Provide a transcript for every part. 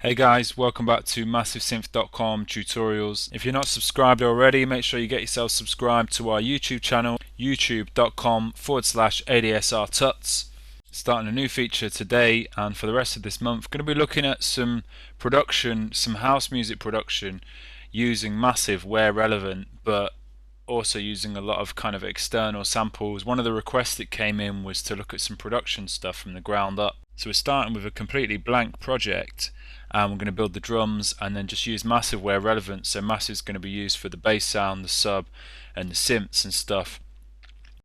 Hey guys, welcome back to MassiveSynth.com tutorials. If you're not subscribed already, make sure you get yourself subscribed to our YouTube channel, youtube.com/ADSRtuts. Starting a new feature today and for the rest of this month, going to be looking at some production, some house music production using Massive where relevant, but also using a lot of kind of external samples. One of the requests that came in was to look at some production stuff from the ground up. So we're starting with a completely blank project and we're going to build the drums and then just use Massive where relevant. So Massive is going to be used for the bass sound, the sub and the synths and stuff.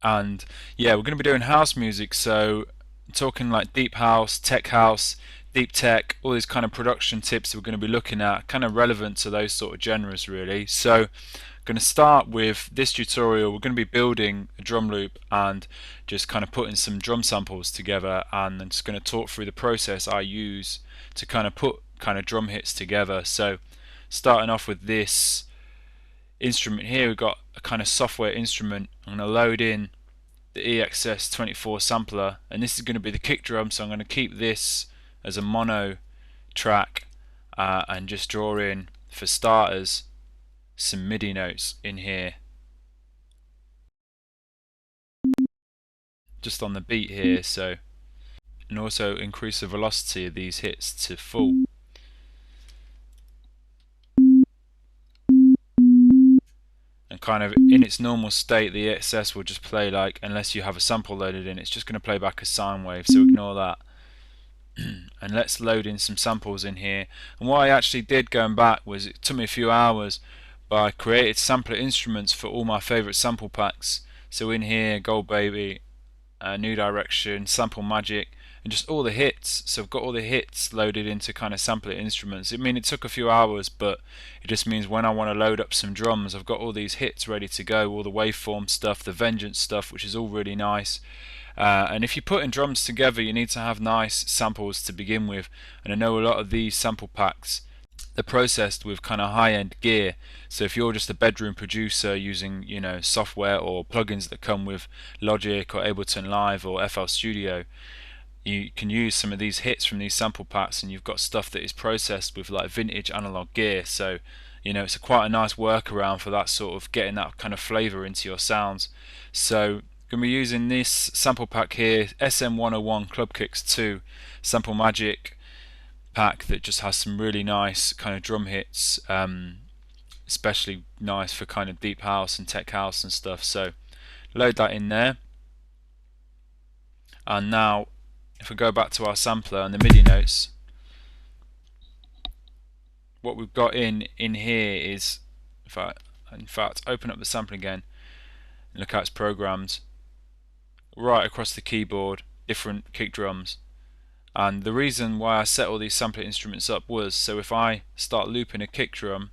And yeah, we're going to be doing house music, so talking like deep house, tech house, deep tech, all these kind of production tips we're going to be looking at, kind of relevant to those sort of genres really. So going to start with this tutorial. We're going to be building a drum loop and just kind of putting some drum samples together, and then just going to talk through the process I use to kind of put kind of drum hits together. So starting off with this instrument here, we've got a kind of software instrument. I'm going to load in the EXS24 sampler, and this is going to be the kick drum, so I'm going to keep this as a mono track and just draw in, for starters, some MIDI notes in here just on the beat here, so, and also increase the velocity of these hits to full. And kind of in its normal state, the EXS will just play like, unless you have a sample loaded in, it's just going to play back a sine wave, so ignore that. And let's load in some samples in here. And what I actually did going back was, it took me a few hours, but I created sampler instruments for all my favorite sample packs. So in here, Gold Baby, New Direction, Sample Magic, and just all the hits. So I've got all the hits loaded into kind of sampler instruments. I mean, it took a few hours, but it just means when I want to load up some drums, I've got all these hits ready to go, all the waveform stuff, the Vengeance stuff, which is all really nice. And if you're putting drums together, you need to have nice samples to begin with. And I know a lot of these sample packs, they're processed with kind of high-end gear. So if you're just a bedroom producer using, software or plugins that come with Logic or Ableton Live or FL Studio, you can use some of these hits from these sample packs, and you've got stuff that is processed with like vintage analog gear. So it's quite a nice workaround for that sort of getting that kind of flavor into your sounds. So going to be using this sample pack here, SM101 Club Kicks 2 Sample Magic pack, that just has some really nice kind of drum hits, especially nice for kind of deep house and tech house and stuff. So load that in there, and now if we go back to our sampler and the MIDI notes, what we've got in here is, in fact open up the sample again and look how it's programmed right across the keyboard, different kick drums. And the reason why I set all these sampler instruments up was, so if I start looping a kick drum,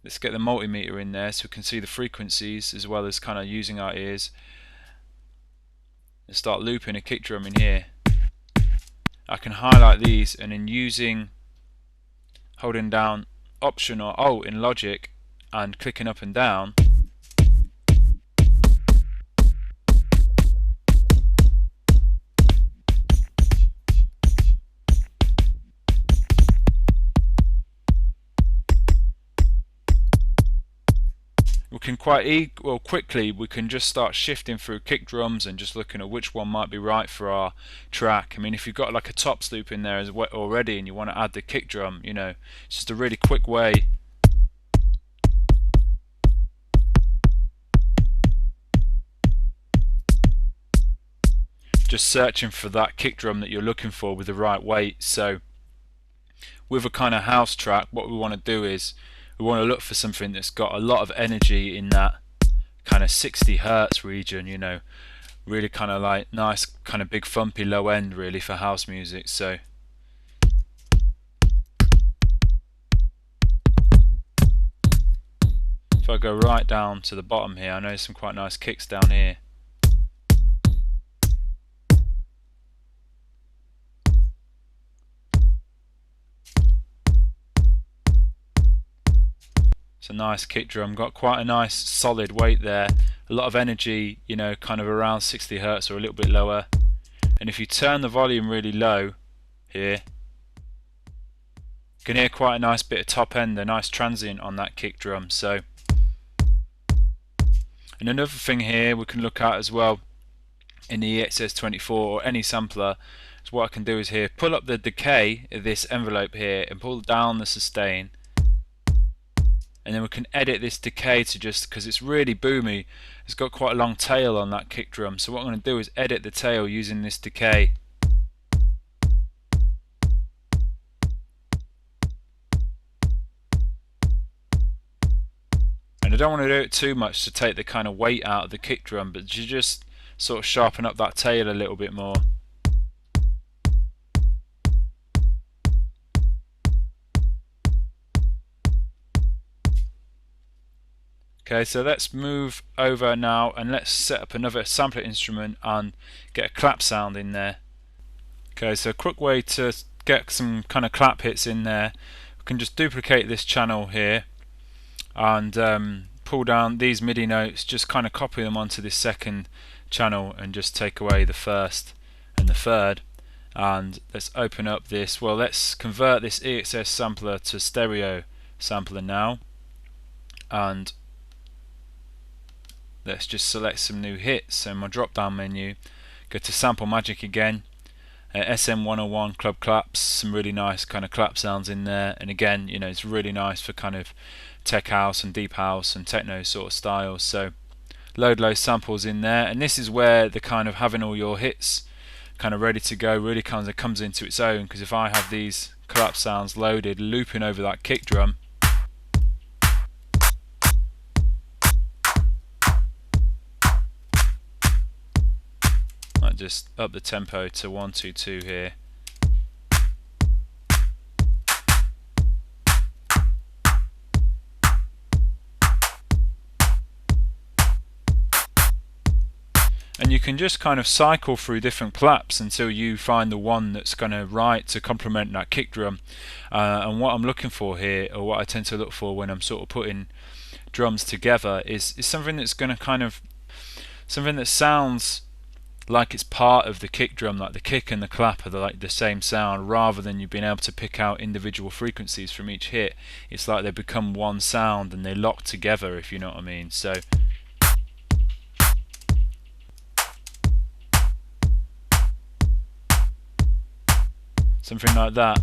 let's get the multimeter in there so we can see the frequencies as well as kind of using our ears, and start looping a kick drum in here. I can highlight these, and in holding down Option or Alt in Logic and clicking up and down, we can quickly we can just start shifting through kick drums and just looking at which one might be right for our track. I mean, if you've got like a tops loop in there already and you want to add the kick drum, it's just a really quick way just searching for that kick drum that you're looking for with the right weight. So with a kind of house track, what we want to do is we want to look for something that's got a lot of energy in that kind of 60 Hertz region, really kind of like nice kind of big thumpy low end really for house music. So if I go right down to the bottom here, I know some quite nice kicks down here. It's a nice kick drum, got quite a nice solid weight there, a lot of energy, kind of around 60 Hertz or a little bit lower. And if you turn the volume really low here, can hear quite a nice bit of top end, a nice transient on that kick drum. So, and another thing here we can look at as well in the EXS24 or any sampler is what I can do is here pull up the decay of this envelope here and pull down the sustain, and then we can edit this decay to just, because it's really boomy, it's got quite a long tail on that kick drum, so what I'm going to do is edit the tail using this decay. And I don't want to do it too much to take the kind of weight out of the kick drum, but you just sort of sharpen up that tail a little bit more. Okay, so let's move over now and let's set up another sampler instrument and get a clap sound in there. Okay, so a quick way to get some kind of clap hits in there, we can just duplicate this channel here and pull down these MIDI notes, just kind of copy them onto this second channel and just take away the first and the third. And let's open up this, well, let's convert this EXS sampler to stereo sampler now, and let's just select some new hits. So in my drop down menu, go to Sample Magic again, SM101 Club Claps, some really nice kind of clap sounds in there, and again, you know, it's really nice for kind of tech house and deep house and techno sort of styles. So load those samples in there, and this is where the kind of having all your hits kind of ready to go really comes into its own, because if I have these clap sounds loaded looping over that kick drum, just up the tempo to 122 here. And you can just kind of cycle through different claps until you find the one that's going to write to complement that kick drum. And what I'm looking for here, or what I tend to look for when I'm sort of putting drums together, is something that's going to kind of, something that sounds like it's part of the kick drum, like the kick and the clap are like the same sound, rather than you being able to pick out individual frequencies from each hit. It's like they become one sound and they lock together, if you know what I mean. So something like that.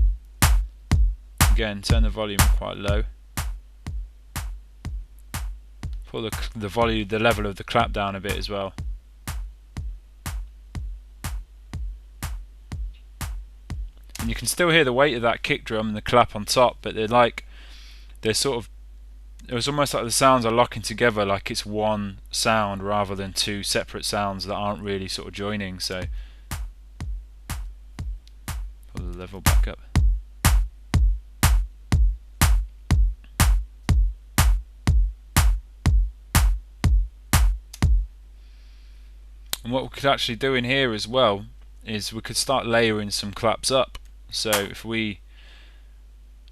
Again, turn the volume quite low. Pull the volume, the level of the clap down a bit as well. And you can still hear the weight of that kick drum and the clap on top, but they're sort of, it was almost like the sounds are locking together, like it's one sound rather than two separate sounds that aren't really sort of joining. So pull the level back up. And what we could actually do in here as well is we could start layering some claps up. So if we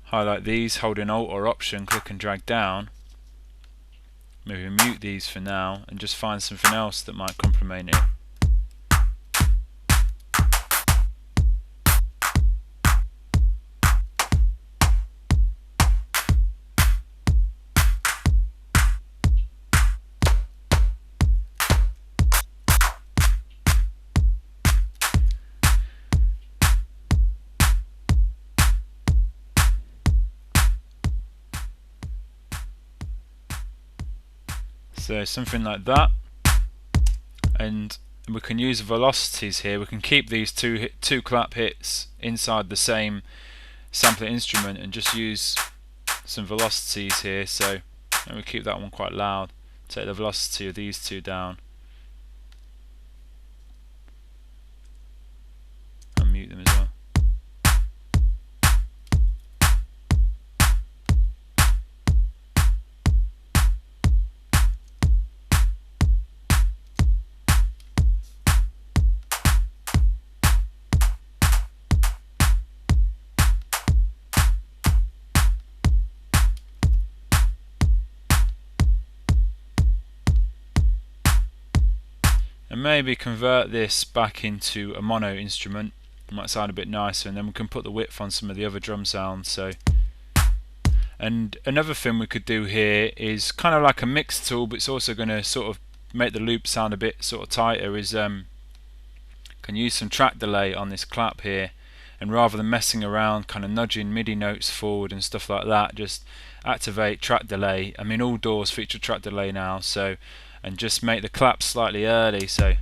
highlight these, holding Alt or Option, click and drag down, maybe mute these for now and just find something else that might complement it. So something like that, and we can use velocities here. We can keep these two clap hits inside the same sampler instrument and just use some velocities here. So and we keep that one quite loud. Take the velocity of these two down and mute them as well. And maybe convert this back into a mono instrument. It might sound a bit nicer, and then we can put the width on some of the other drum sounds. So And another thing we could do here is kind of like a mix tool, but it's also going to sort of make the loop sound a bit sort of tighter, is can use some track delay on this clap here, and rather than messing around kind of nudging MIDI notes forward and stuff like that, just activate track delay. I mean, all DAWs feature track delay now, so, and just make the clap slightly early, so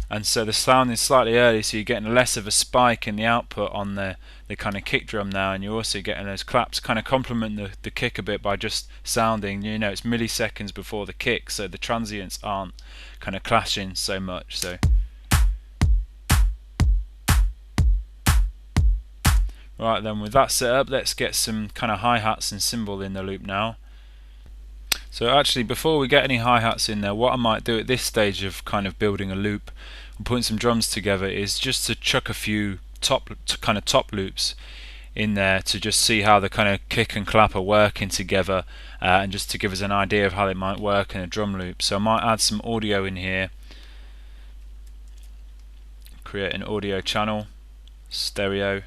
and so the sound is slightly early, so you're getting less of a spike in the output on the kind of kick drum now, and you're also getting those claps kind of complement the kick a bit by just sounding, you know, it's milliseconds before the kick, so the transients aren't kind of clashing so much. So right then, with that set up, let's get some kind of hi-hats and cymbal in the loop now. So actually, before we get any hi-hats in there, what I might do at this stage of kind of building a loop and putting some drums together is just to chuck a few top loops in there to just see how the kind of kick and clap are working together, and just to give us an idea of how it might work in a drum loop. So I might add some audio in here, create an audio channel, stereo,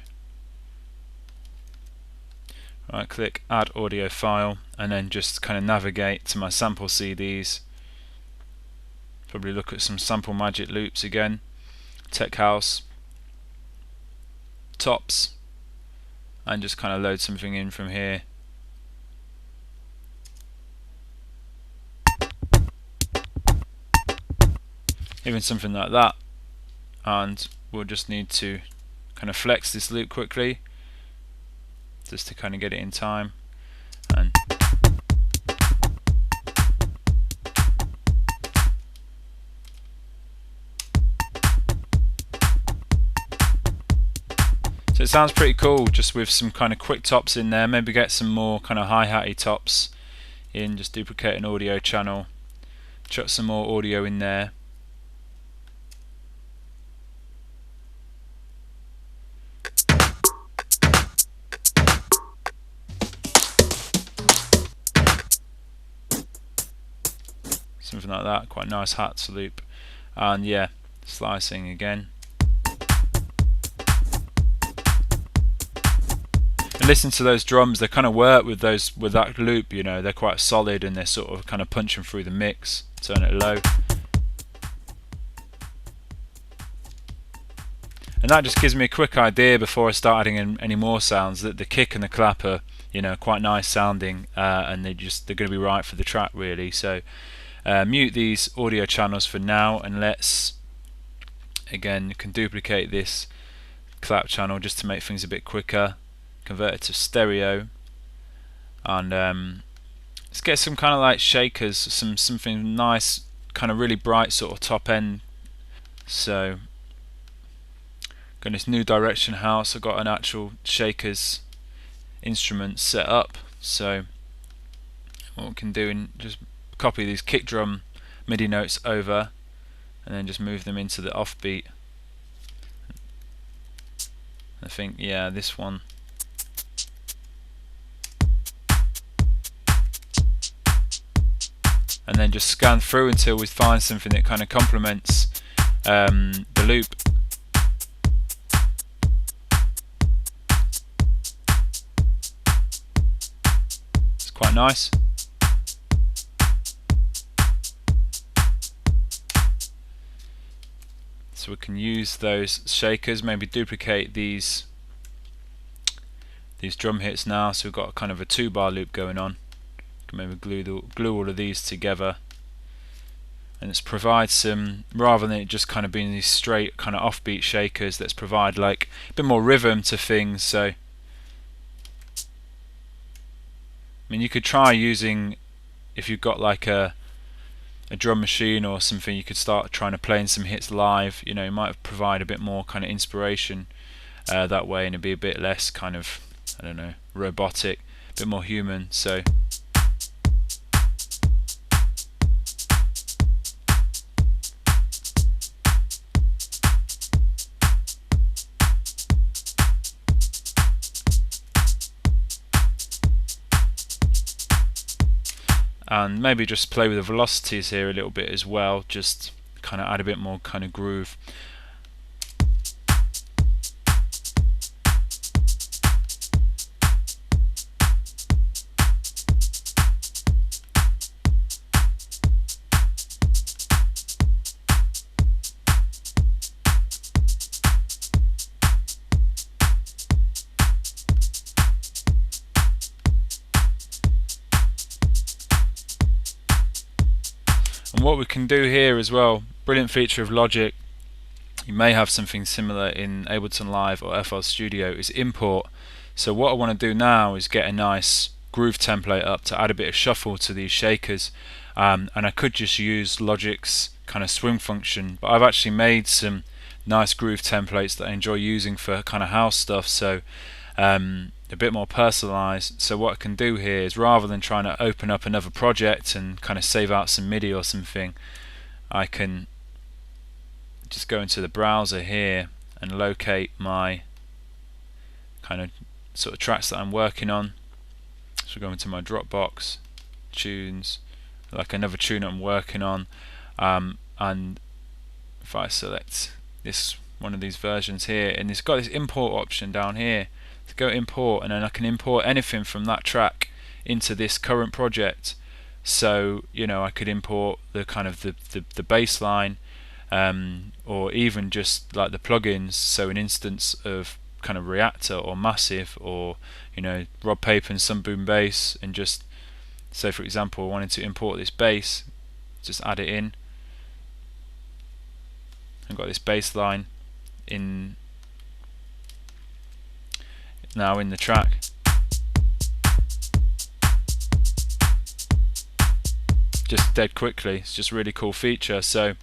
right click, add audio file, and then just kind of navigate to my sample CDs. Probably look at some Sample Magic loops again, Tech House, Tops, and just kind of load something in from here. Even something like that, and we'll just need to kind of flex this loop quickly just to kind of get it in time. And so it sounds pretty cool, just with some kind of quick tops in there. Maybe get some more kind of hi-hatty tops in, just duplicate an audio channel, chuck some more audio in there. Something like that, quite nice hats loop. And yeah, slicing again. And listen to those drums, they kind of work with that loop, you know, they're quite solid and they're sort of kind of punching through the mix. Turn it low. And that just gives me a quick idea before I start adding in any more sounds that the kick and the clap are, you know, quite nice sounding, and they're going to be right for the track really. So mute these audio channels for now, and let's, again, you can duplicate this clap channel just to make things a bit quicker, convert it to stereo, and let's get some kind of like shakers, something nice, kind of really bright sort of top end. So got this New Direction house, I've got an actual shakers instrument set up, so what we can do is just copy these kick drum MIDI notes over and then just move them into the offbeat. I think, yeah, this one. And then just scan through until we find something that kind of complements the loop. It's quite nice. So we can use those shakers, maybe duplicate these drum hits now, so we've got kind of a 2-bar loop going on. Can maybe glue all of these together, and let's provide some, rather than it just kind of being these straight kind of offbeat shakers, let's provide like a bit more rhythm to things. So I mean, you could try using, if you've got like a drum machine or something, you could start trying to play in some hits live. You know, it might provide a bit more kind of inspiration that way, and it'd be a bit less kind of, I don't know, robotic, a bit more human. So and maybe just play with the velocities here a little bit as well, just kind of add a bit more kind of groove. And what we can do here as well, brilliant feature of Logic, you may have something similar in Ableton Live or FL Studio, is import. So what I want to do now is get a nice groove template up to add a bit of shuffle to these shakers, and I could just use Logic's kind of swing function, but I've actually made some nice groove templates that I enjoy using for kind of house stuff, so a bit more personalized. So what I can do here is, rather than trying to open up another project and kind of save out some MIDI or something, I can just go into the browser here and locate my kind of sort of tracks that I'm working on. So go into my Dropbox, tunes, like another tune I'm working on, and if I select this one of these versions here, and it's got this import option down here, to go import, and then I can import anything from that track into this current project. So I could import the kind of the bass line, or even just like the plugins, so an instance of kind of Reactor or Massive, or Rob Papen's some boom bass, and just say for example I wanted to import this bass, just add it in. I've got this bass line now in the track. Just dead quickly. It's just a really cool feature. So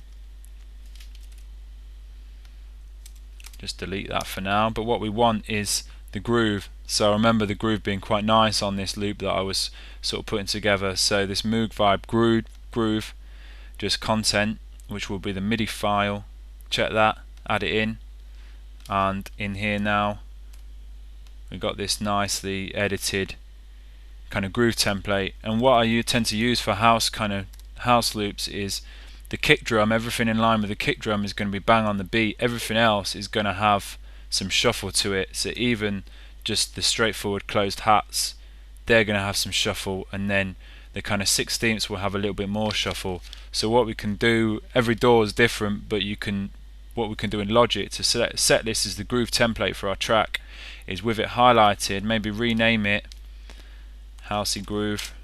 just delete that for now, but what we want is the groove. So I remember the groove being quite nice on this loop that I was sort of putting together. So this Moog Vibe groove, just content, which will be the MIDI file, check that, add it in, and in here now we've got this nicely edited kind of groove template. And what I tend to use for house loops is the kick drum. Everything in line with the kick drum is going to be bang on the beat. Everything else is going to have some shuffle to it. So even just the straightforward closed hats, they're going to have some shuffle, and then the kind of 16ths will have a little bit more shuffle. So what we can do, every door is different, but what we can do in Logic to set this as the groove template for our track is, with it highlighted, maybe rename it Housey Groove,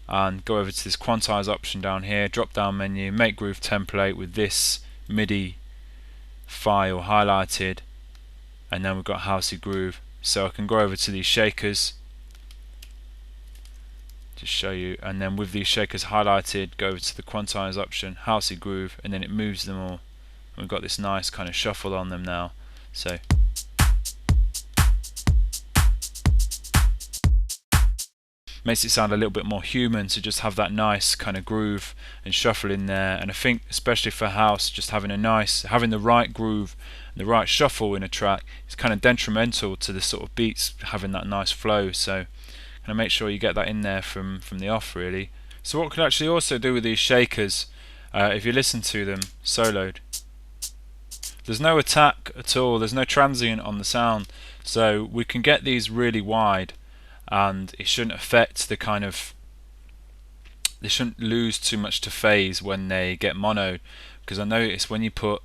and go over to this quantize option down here, drop down menu, make groove template with this MIDI file highlighted, and then we've got Housey Groove. So I can go over to these shakers, just show you, and then with these shakers highlighted, go over to the quantize option, Housey Groove, and then it moves them all. And we've got this nice kind of shuffle on them now. So makes it sound a little bit more human to just have that nice kind of groove and shuffle in there. And I think especially for house, just having the right groove and the right shuffle in a track is kind of detrimental to the sort of beats having that nice flow. So kind of make sure you get that in there from the off, really. So what we can actually also do with these shakers, if you listen to them soloed, there's no attack at all, there's no transient on the sound, so we can get these really wide, and it shouldn't affect the kind of, they shouldn't lose too much to phase when they get mono, because I notice when you put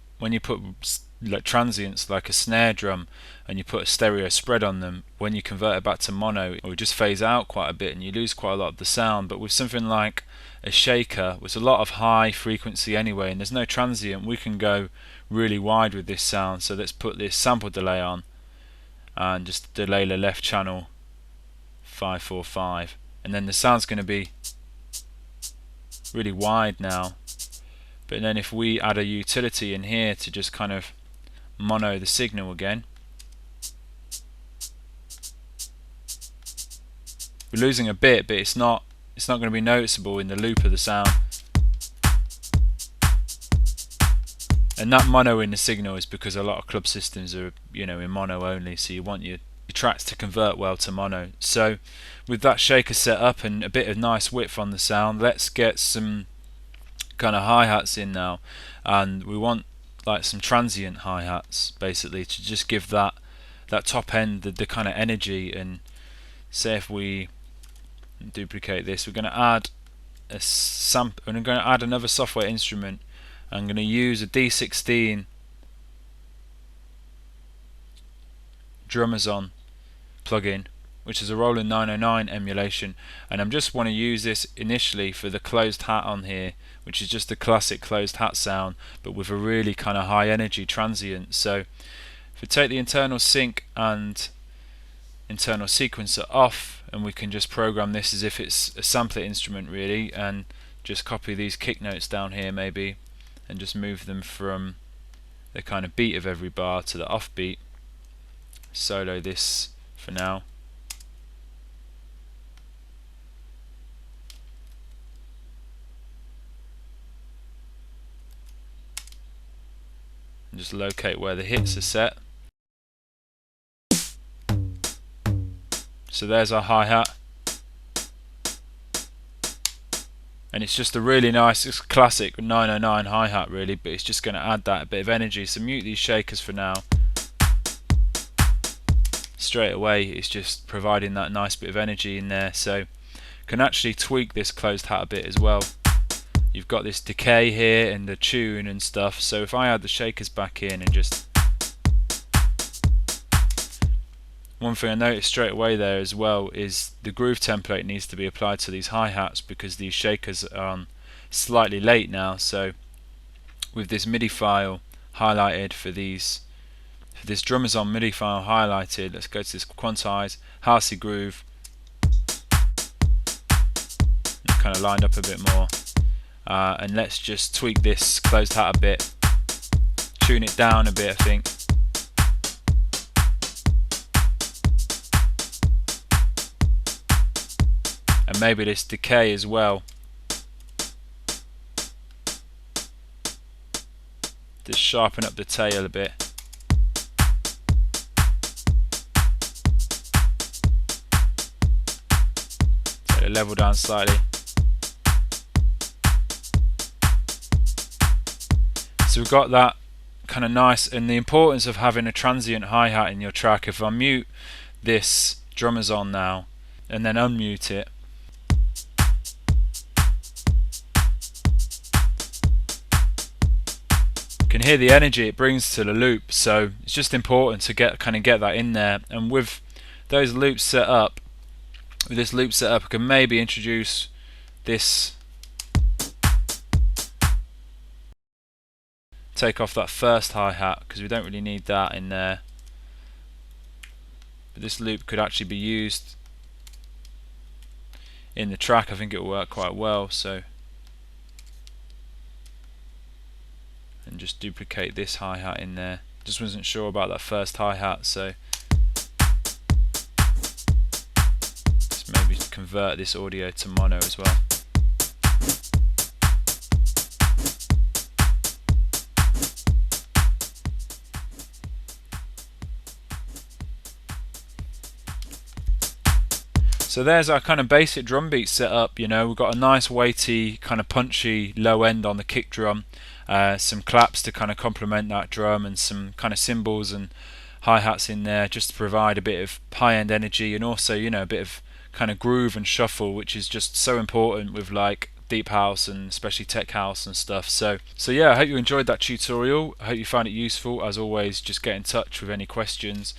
like transients like a snare drum and you put a stereo spread on them, when you convert it back to mono, it will just phase out quite a bit and you lose quite a lot of the sound. But with something like a shaker, with a lot of high frequency anyway, and there's no transient, we can go really wide with this sound. So let's put this sample delay on and just delay the left channel 545, and then the sound's going to be really wide now. But then if we add a utility in here to just kind of mono the signal again, we're losing a bit, but it's not going to be noticeable in the loop of the sound. And that mono in the signal is because a lot of club systems are, in mono only, so you want your tracks to convert well to mono. So with that shaker set up and a bit of nice width on the sound, let's get some kind of hi-hats in now, and we want like some transient hi-hats basically to just give that top end the kind of energy. And say if we duplicate this, we're going to add a sample, and I'm going to add another software instrument. I'm going to use a D16 Drummers On plugin, which is a Roland 909 emulation, and I just want to use this initially for the closed hat on here, which is just the classic closed hat sound but with a really kind of high energy transient. So if we take the internal sync and internal sequencer off, and we can just program this as if it's a sampler instrument really, and just copy these kick notes down here maybe and just move them from the kind of beat of every bar to the offbeat. Solo this for now. And just locate where the hits are set. So there's our hi-hat, and it's just a really nice, it's classic 909 hi-hat really, but it's just going to add that a bit of energy. So mute these shakers for now. Straight away it's just providing that nice bit of energy in there. So can actually tweak this closed hat a bit as well. You've got this decay here and the tune and stuff, so if I add the shakers back in and just... One thing I noticed straight away there as well is the groove template needs to be applied to these hi-hats because these shakers are on slightly late now. So with this MIDI file highlighted for this Drummers On MIDI file highlighted, let's go to this quantize, housey groove, and kind of lined up a bit more, and let's just tweak this closed hat a bit, tune it down a bit I think. And maybe this decay as well. Just sharpen up the tail a bit. Take the level down slightly. So we've got that kind of nice, and the importance of having a transient hi-hat in your track. If I mute this Drummers On now and then unmute it, can hear the energy it brings to the loop. So it's just important to get that in there. And with those loops set up, with this loop set up, I can maybe introduce this, take off that first hi-hat because we don't really need that in there, but this loop could actually be used in the track. I think it will work quite well. So, and just duplicate this hi-hat in there. Just wasn't sure about that first hi-hat, so just maybe convert this audio to mono as well. So there's our kind of basic drum beat setup. You know, we've got a nice weighty kind of punchy low end on the kick drum, some claps to kind of complement that drum, and some kind of cymbals and hi-hats in there just to provide a bit of high-end energy, and also, you know, a bit of kind of groove and shuffle, which is just so important with like deep house and especially tech house and stuff. So yeah, I hope you enjoyed that tutorial. I hope you found it useful. As always, just get in touch with any questions.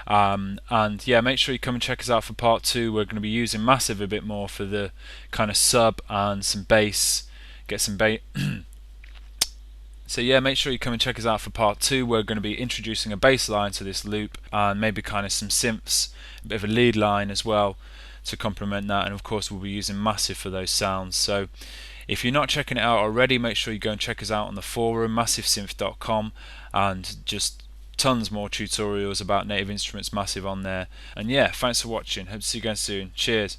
And yeah, make sure you come and check us out for part 2. We're going to be using Massive a bit more for the kind of sub and some bass, get some bass. So yeah, make sure you come and check us out for part 2. We're going to be introducing a bass line to this loop, and maybe kind of some synths, a bit of a lead line as well to complement that, and of course we'll be using Massive for those sounds. So if you're not checking it out already, make sure you go and check us out on the forum, massivesynth.com, and just tons more tutorials about Native Instruments Massive on there. And yeah, thanks for watching. Hope to see you again soon. Cheers.